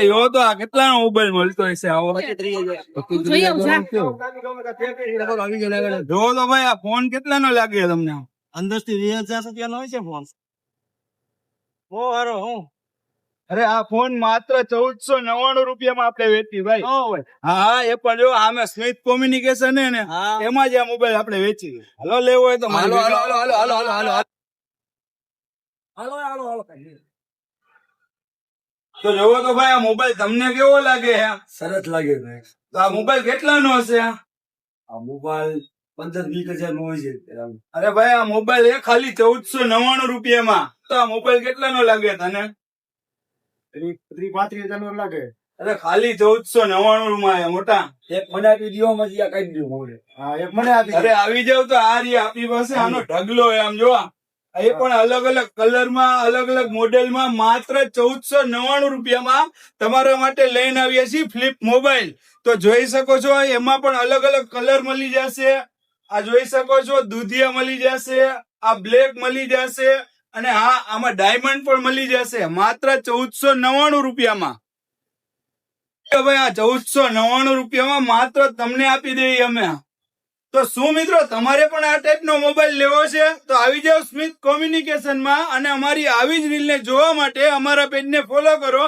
જો તો આ કેટલાનો મોબાઈલ મળતો હશે આવો જો તો ભાઈ આ ફોન કેટલાનો લાગે તમને અંદર થી 20,000 રૂપિયાનો હોય છે ફોન. બહુ સારો હું અરે આ ફોન માત્ર 1499 રૂપિયામાં આપણે વેચી ભાઈ હા એ પણ જો આમે સ્મિથ કોમ્યુનિકેશન હે ને હા. એમાં જ આ મોબાઈલ આપણે વેચી હાલો લેવો હોય તો હાલો મારી હાલો હાલો હાલો હાલો હાલો હાલો. તો જોવો તો ભાઈ આ મોબાઈલ તમને કેવો લાગે હે સરસ લાગે ભાઈ. તો આ મોબાઈલ કેટલાનો હશે આ મોબાઈલ 15-20,000 નો હોય છે. અરે ભાઈ આ મોબાઈલ એ ખાલી 1499 રૂપિયામાં તો આ મોબાઈલ કેટલાનો લાગે તને 30-35,000 નો લાગે. અરે ખાલી 1499 માં હે મોટા એક મને આપી દો મજી આ કાઢી દો મોડે. હા એક મને આપી અરે આવી જાવ તો આ રહી આપણી પાસે આનો ઢગલો હે આમ જો એ પણ અલગ અલગ કલરમાં અલગ અલગ મોડેલમાં માત્ર 1499 રૂપિયામાં તમારા માટે લઈને આવ્યા છીએ ફ્લિપ મોબાઈલ તો જોઈ શકો છો એમાં પણ અલગ અલગ કલર મળી જશે આ જોઈ શકો છો દૂધિયા મળી જશે આ બ્લેક મળી જશે અને હા આમાં ડાયમંડ પણ મળી જશે માત્ર 1499 રૂપિયામાં ભાઈ આ 1499 રૂપિયામાં માત્ર તમને આપી દઈએ અમે તો શું મિત્રો તમારે પણ આ ટાઈપનો મોબાઈલ લેવો છે તો આવી જાવ સ્મિથ કોમ્યુનિકેશનમાં અને અમારી આવી જ રીલને જોવા માટે અમારા પેજને ફોલો કરો